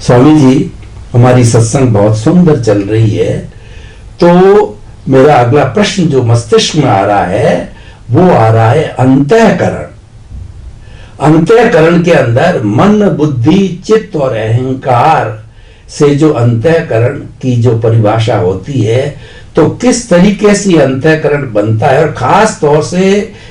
स्वामी जी, हमारी सत्संग बहुत सुंदर चल रही है। तो मेरा अगला प्रश्न जो मस्तिष्क में आ रहा है वो आ रहा है अंतःकरण। अंतःकरण के अंदर मन, बुद्धि, चित्त और अहंकार से जो अंतःकरण की जो परिभाषा होती है, तो किस तरीके से अंतःकरण बनता है। और खास तौर से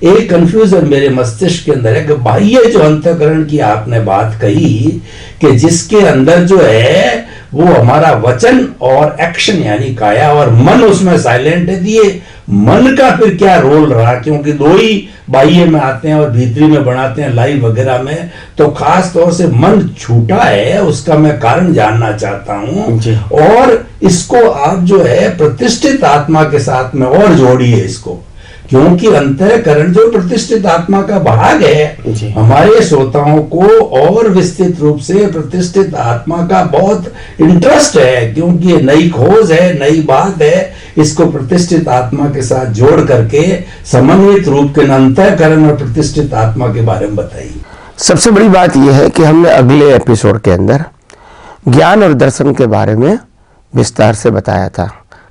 एक कंफ्यूजन मेरे मस्तिष्क के अंदर है कि बाह्य जो अंतःकरण की आपने बात कही कि जिसके अंदर जो है वो हमारा वचन और एक्शन यानी काया, और मन उसमें साइलेंट है। दिए मन का फिर क्या रोल रहा, क्योंकि दो ही बाह्य में आते हैं और भीतरी में बनाते हैं लाइव वगैरह में। तो खास तौर से मन छूटा है, उसका मैं कारण जानना चाहता हूं। और इसको आप जो है प्रतिष्ठित आत्मा के साथ में और जोड़िए इसको, क्योंकि अंतःकरण जो प्रतिष्ठित आत्मा का भाग है, हमारे श्रोताओं को और विस्तृत रूप से प्रतिष्ठित आत्मा का बहुत इंटरेस्ट है, क्योंकि ये नई खोज है, नई बात है। इसको प्रतिष्ठित आत्मा के साथ जोड़ करके समन्वित रूप के अंतःकरण और प्रतिष्ठित आत्मा के बारे में बताइए। सबसे बड़ी बात यह है कि हमने अगले एपिसोड के अंदर ज्ञान और दर्शन के बारे में विस्तार से बताया था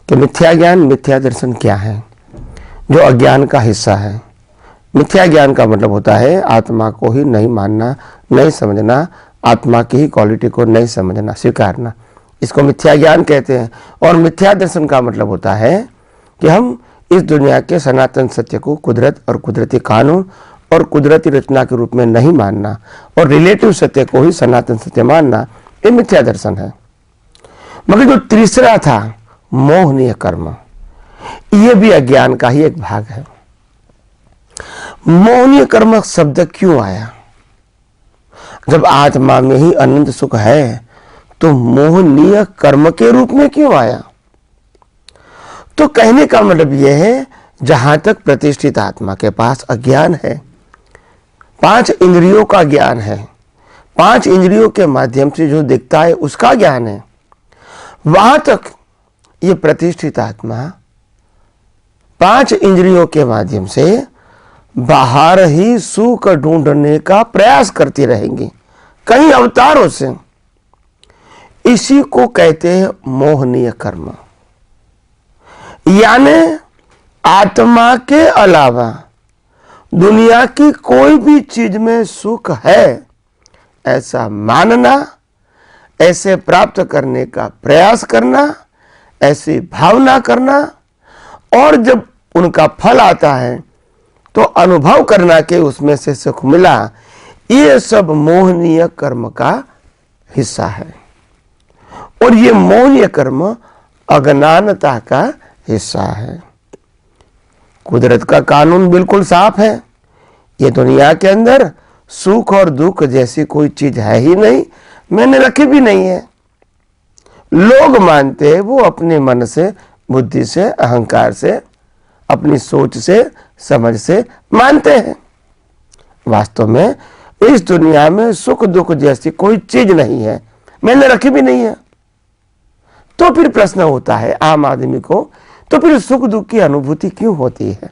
कि मिथ्या ज्ञान, मिथ्या दर्शन क्या है, जो अज्ञान का हिस्सा है। मिथ्या ज्ञान का मतलब होता है आत्मा को ही नहीं मानना, नहीं समझना, आत्मा की ही क्वालिटी को नहीं समझना, स्वीकारना, इसको मिथ्या ज्ञान कहते हैं। और मिथ्या दर्शन का मतलब होता है कि हम इस दुनिया के सनातन सत्य को कुदरत और कुदरती कानून और कुदरती रचना के रूप में नहीं मानना और रिलेटिव सत्य को ही सनातन सत्य मानना, ये मिथ्या दर्शन है। मगर जो तीसरा था मोहनीय कर्म, ये भी अज्ञान का ही एक भाग है। मोहनीय कर्म शब्द क्यों आया? जब आत्मा में ही अनंत सुख है तो मोहनीय कर्म के रूप में क्यों आया? तो कहने का मतलब यह है, जहां तक प्रतिष्ठित आत्मा के पास अज्ञान है, 5 इंद्रियों का ज्ञान है, 5 इंद्रियों के माध्यम से जो दिखता है उसका ज्ञान है, वहां तक ये प्रतिष्ठित आत्मा 5 इंद्रियों के माध्यम से बाहर ही सुख ढूंढने का प्रयास करती रहेंगी कई अवतारों से। इसी को कहते हैं मोहनीय कर्म। यानी आत्मा के अलावा दुनिया की कोई भी चीज में सुख है ऐसा मानना, ऐसे प्राप्त करने का प्रयास करना, ऐसी भावना करना, और जब उनका फल आता है तो अनुभव करना कि उसमें से सुख मिला, ये सब मोहनीय कर्म का हिस्सा है। और ये मोहनीय कर्म अज्ञानता का हिस्सा है। कुदरत का कानून बिल्कुल साफ है, ये दुनिया के अंदर सुख और दुख जैसी कोई चीज है ही नहीं, मैंने रखी भी नहीं है। लोग मानते हैं वो अपने मन से, बुद्धि से, अहंकार से, अपनी सोच से, समझ से मानते हैं। वास्तव में इस दुनिया में सुख दुख जैसी कोई चीज नहीं है, मैंने रखी भी नहीं है। तो फिर प्रश्न होता है आम आदमी को, तो फिर सुख दुख की अनुभूति क्यों होती है?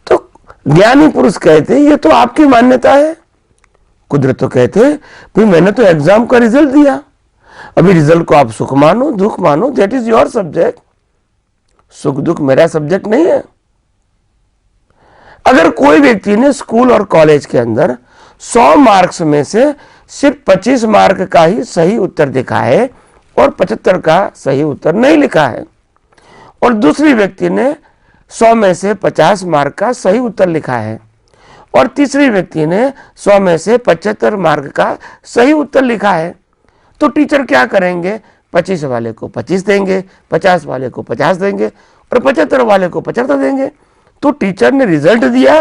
तो ज्ञानी पुरुष कहते हैं ये तो आपकी मान्यता है। कुदरत तो कहते हैं भाई मैंने तो एग्जाम का रिजल्ट दिया, अभी रिजल्ट को आप सुख मानो दुख मानो, दैट इज योर सब्जेक्ट। सुख दुख मेरा सब्जेक्ट नहीं है। अगर कोई व्यक्ति ने स्कूल और कॉलेज के अंदर 100 मार्क्स में से सिर्फ 25 मार्क का ही सही उत्तर दिखा है और 75 का सही उत्तर नहीं लिखा है, और दूसरी व्यक्ति ने 100 में से 50 मार्क का सही उत्तर लिखा है, और तीसरी व्यक्ति ने 100 में से 75 मार्क का सही उत्तर लिखा है, तो टीचर क्या करेंगे? 25 वाले को 25 देंगे, 50 वाले को 50 देंगे और 75 वाले को 75 देंगे। तो टीचर ने रिजल्ट दिया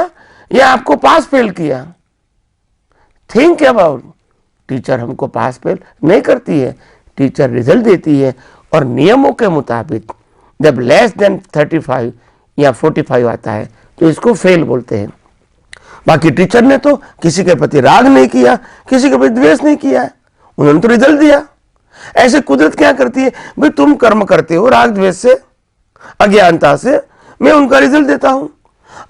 या आपको पास फेल किया? Think about. टीचर हमको पास फेल नहीं करती है, टीचर रिजल्ट देती है, और नियमों के मुताबिक जब लेस देन 35 या 45 आता है तो इसको फेल बोलते हैं। बाकी टीचर ने तो किसी के प्रति राग नहीं किया, किसी के प्रति द्वेष नहीं किया है, उन्होंने तो रिजल्ट दिया। ऐसे कुदरत क्या करती है, भाई तुम कर्म करते हो राग द्वेष से, अज्ञानता से, मैं उनका रिजल्ट देता हूं।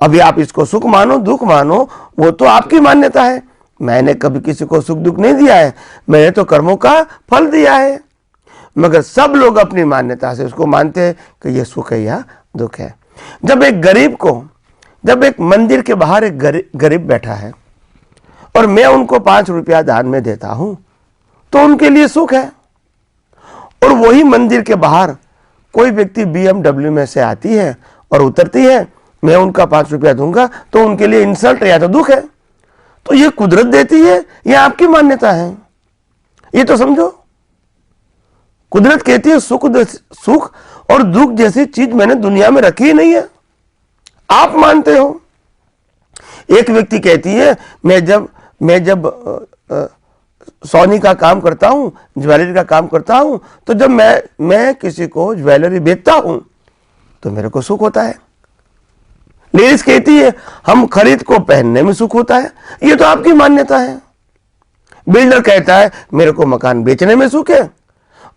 अभी आप इसको सुख मानो दुख मानो, वो तो आपकी मान्यता है, मैंने कभी किसी को सुख दुख नहीं दिया है, मैंने तो कर्मों का फल दिया है। मगर सब लोग अपनी मान्यता से उसको मानते हैं कि यह सुख है या दुख है। जब एक मंदिर के बाहर एक गरीब बैठा है और मैं उनको 5 रुपया दान में देता हूं तो उनके लिए सुख है। और वही मंदिर के बाहर कोई व्यक्ति BMW में से आती है और उतरती है, मैं उनका 5 रुपया दूंगा तो उनके लिए इंसल्ट या तो दुख है। तो ये कुदरत देती है या आपकी मान्यता है, ये तो समझो। कुदरत कहती है सुख और दुख जैसी चीज मैंने दुनिया में रखी ही नहीं है, आप मानते हो। एक व्यक्ति कहती है मैं जब सोनी का काम करता हूं, ज्वेलरी का काम करता हूं, तो जब मैं किसी को ज्वेलरी बेचता हूं तो मेरे को सुख होता है। लेडीज कहती है हम खरीद को पहनने में सुख होता है, ये तो आपकी मान्यता है। बिल्डर कहता है मेरे को मकान बेचने में सुख है,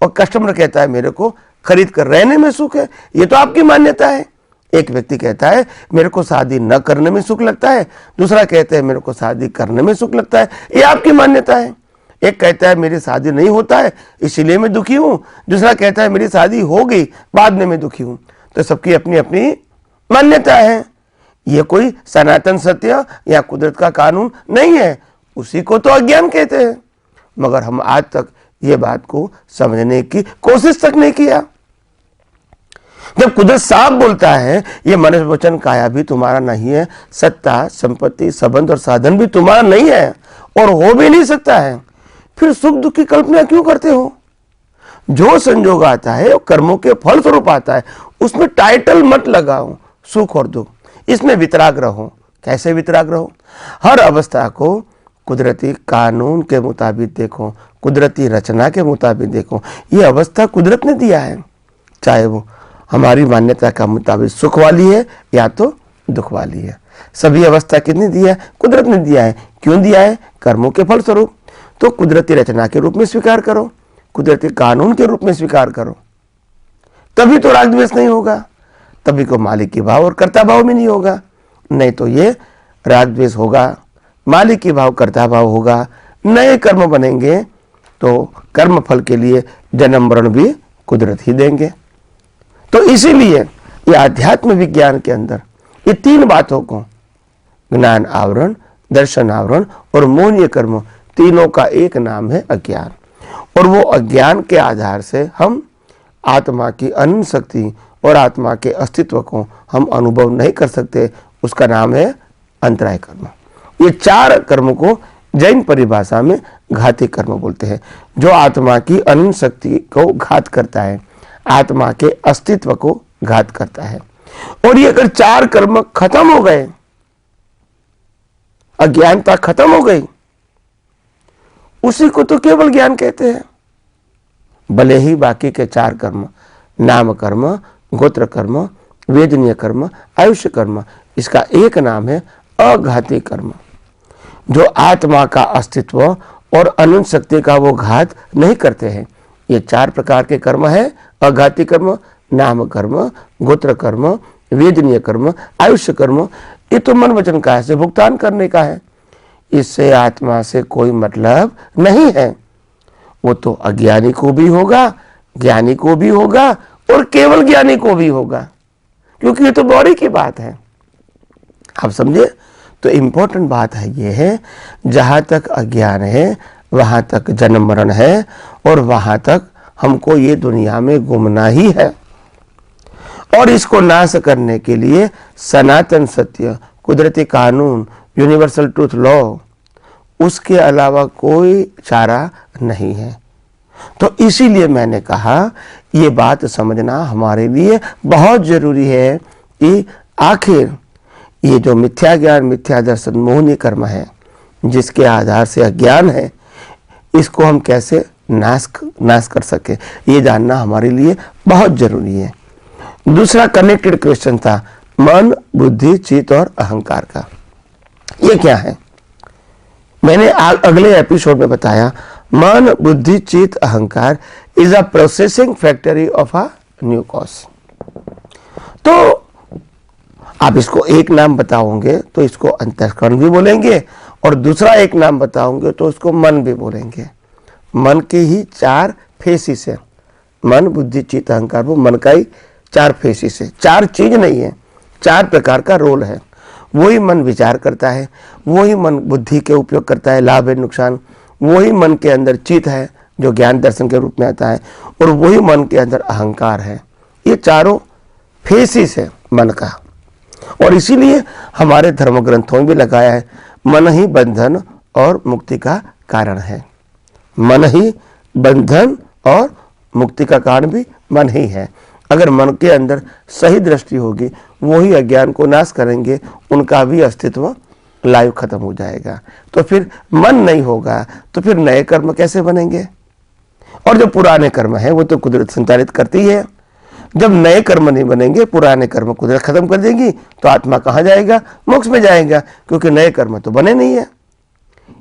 और कस्टमर कहता है मेरे को खरीद कर रहने में सुख है, ये तो आपकी मान्यता है। एक व्यक्ति कहता है मेरे को शादी न करने में सुख लगता है, दूसरा कहता है मेरे को शादी करने में सुख लगता है, ये आपकी मान्यता है। एक कहता है मेरी शादी नहीं होता है इसीलिए मैं दुखी हूं, दूसरा कहता है मेरी शादी हो गई बाद में मैं दुखी हूं। तो सबकी अपनी अपनी मान्यता है। यह कोई सनातन सत्य या कुदरत का कानून नहीं है, उसी को तो अज्ञान कहते हैं। मगर हम आज तक ये बात को समझने की कोशिश तक नहीं किया। जब कुदरत साफ बोलता है ये मनुष्य वचन काया भी तुम्हारा नहीं है, सत्ता संपत्ति संबंध और साधन भी तुम्हारा नहीं है और हो भी नहीं सकता है, फिर सुख दुख की कल्पना क्यों करते हो? जो संजोग आता है वो कर्मों के फल स्वरूप आता है, उसमें टाइटल मत लगाओ सुख और दुख, इसमें वितराग रहो। कैसे वितराग रहो? हर अवस्था को कुदरती कानून के मुताबिक देखो, कुदरती रचना के मुताबिक देखो। ये अवस्था कुदरत ने दिया है, चाहे वो हमारी मान्यता का मुताबिक सुख वाली है या तो दुख वाली है। सभी अवस्था किसने दिया है? कुदरत ने दिया है। क्यों दिया है? कर्मों के फल स्वरूप। तो कुदरती रचना के रूप में स्वीकार करो, कुदरती कानून के रूप में स्वीकार करो, तभी तो राग द्वेष नहीं होगा, तभी को मालिक की भाव और कर्ता भाव में नहीं होगा। नहीं तो ये राग द्वेष होगा, मालिक की भाव कर्ता भाव होगा, नए कर्म बनेंगे तो कर्म फल के लिए जन्म मरण भी कुदरत ही देंगे। तो इसीलिए ये आध्यात्म विज्ञान के अंदर ये 3 बातों को, ज्ञान आवरण, दर्शन आवरण और मौनीय कर्म, तीनों का एक नाम है अज्ञान। और वो अज्ञान के आधार से हम आत्मा की अनंत शक्ति और आत्मा के अस्तित्व को हम अनुभव नहीं कर सकते, उसका नाम है अंतराय कर्म। ये 4 कर्म को जैन परिभाषा में घाती कर्म बोलते हैं, जो आत्मा की अनंत शक्ति को घात करता है, आत्मा के अस्तित्व को घात करता है। और ये अगर 4 कर्म खत्म हो गए, अज्ञानता खत्म हो गई, उसी को तो केवल ज्ञान कहते हैं। भले ही बाकी के 4 कर्म, नाम कर्म, गोत्र कर्म, वेदनीय कर्म, आयुष्य कर्म, इसका एक नाम है अघाती कर्म, जो आत्मा का अस्तित्व और अनंत शक्ति का वो घात नहीं करते हैं। ये 4 प्रकार के कर्म है, अघाती कर्म, नाम कर्म, गोत्र कर्म, वेदनीय कर्म, आयुष्य कर्म। ये तो मन वचन काया से भुगतान करने का है, इससे आत्मा से कोई मतलब नहीं है। वो तो अज्ञानी को भी होगा, ज्ञानी को भी होगा और केवल ज्ञानी को भी होगा, क्योंकि ये तो बॉडी की बात है। आप समझे? तो इंपॉर्टेंट बात है ये है, जहां तक अज्ञान है वहां तक जन्म मरण है और वहां तक हमको ये दुनिया में घूमना ही है। और इसको नाश करने के लिए सनातन सत्य, कुदरती कानून, यूनिवर्सल ट्रूथ लॉ, उसके अलावा कोई चारा नहीं है। तो इसीलिए मैंने कहा ये बात समझना हमारे लिए बहुत जरूरी है कि आखिर ये जो मिथ्या ज्ञान, मिथ्या दर्शन, मोहनीय कर्म है, जिसके आधार से अज्ञान है, इसको हम कैसे नाश कर सके, ये जानना हमारे लिए बहुत जरूरी है। दूसरा कनेक्टेड क्वेश्चन था मन, बुद्धि, चित्त और अहंकार का। ये क्या है? मैंने अगले एपिसोड में बताया, मन, बुद्धि, चित्त, अहंकार is a processing factory of a new cause. तो आप इसको एक नाम बताओगे तो इसको अंतःकरण भी बोलेंगे, और दूसरा एक नाम बताओगे तो उसको मन भी बोलेंगे। मन के ही 4 फेसिस है, मन बुद्धि चित्त अहंकार, वो मन का ही 4 फेसिस है, 4 चीज नहीं है, 4 प्रकार का रोल है। वही मन विचार करता है, वही मन बुद्धि के उपयोग करता है, लाभ है नुकसान, वही मन के अंदर चित्त है जो ज्ञान दर्शन के रूप में आता है, और वही मन के अंदर अहंकार है। ये चारों फेसिस है मन का। और इसीलिए हमारे धर्म ग्रंथों में भी लगाया है, मन ही बंधन और मुक्ति का कारण है। मन ही बंधन और मुक्ति का कारण भी मन ही है। अगर मन के अंदर सही दृष्टि होगी, वही अज्ञान को नाश करेंगे, उनका भी अस्तित्व लाइव खत्म हो जाएगा। तो फिर मन नहीं होगा तो फिर नए कर्म कैसे बनेंगे? और जो पुराने कर्म है वो तो कुदरत संचालित करती है। जब नए कर्म नहीं बनेंगे, पुराने कर्म कुदरत खत्म कर देगी, तो आत्मा कहाँ जाएगा? मोक्ष में जाएगा, क्योंकि नए कर्म तो बने नहीं है।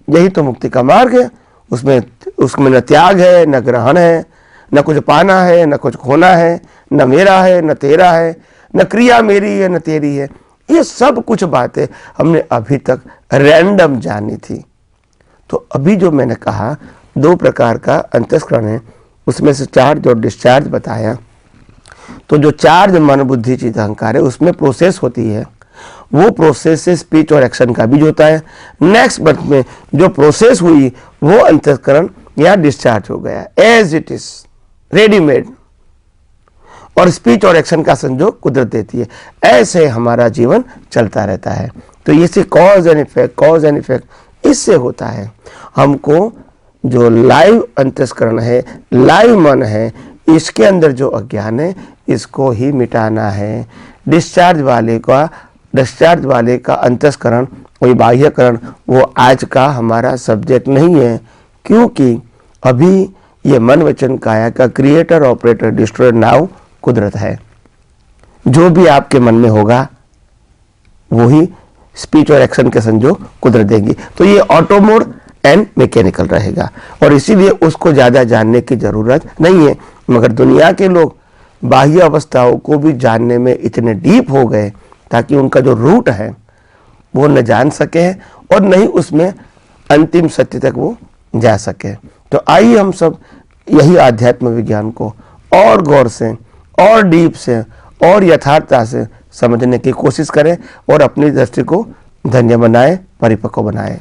यही तो मुक्ति का मार्ग है। उसमें न त्याग है, न ग्रहण है, न कुछ पाना है, न कुछ खोना है, न मेरा है न तेरा है, न क्रिया मेरी है न तेरी है। ये सब कुछ बातें हमने अभी तक रैंडम जानी थी। तो अभी जो मैंने कहा 2 प्रकार का अंतःकरण है, उसमें से चार्ज और डिस्चार्ज बताया। तो जो चार्ज मन बुद्धि चित्त अहंकार है, उसमें प्रोसेस होती है, वो प्रोसेस से स्पीच और एक्शन का बीज होता है। नेक्स्ट बर्थ में जो प्रोसेस हुई वो अंतःकरण या डिस्चार्ज हो गया, एज इट इज रेडीमेड, और स्पीच और एक्शन का संजोग कुदरत देती है। ऐसे हमारा जीवन चलता रहता है। तो ये कॉज एंड इफेक्ट इससे होता है। हमको जो लाइव अंतःकरण है, लाइव मन है, इसके अंदर जो अज्ञान है, इसको ही मिटाना है। डिस्चार्ज वाले का अंतःकरण, वही बाह्यकरण, वो आज का हमारा सब्जेक्ट नहीं है, क्योंकि अभी ये मन वचन काया का क्रिएटर ऑपरेटर डिस्ट्रॉयर नाउ कुदरत है। जो भी आपके मन में होगा वही स्पीच और एक्शन के संजोग कुदरत देंगी। तो ये ऑटो मोड एंड मैकेनिकल रहेगा, और इसीलिए उसको ज़्यादा जानने की ज़रूरत नहीं है। मगर दुनिया के लोग बाह्य अवस्थाओं को भी जानने में इतने डीप हो गए ताकि उनका जो रूट है वो न जान सके और नहीं उसमें अंतिम सत्य तक वो जा सके। तो आइए हम सब यही आध्यात्म विज्ञान को और गौर से और डीप से और यथार्थता से समझने की कोशिश करें और अपनी दृष्टि को धन्य बनाए, परिपक्व बनाए।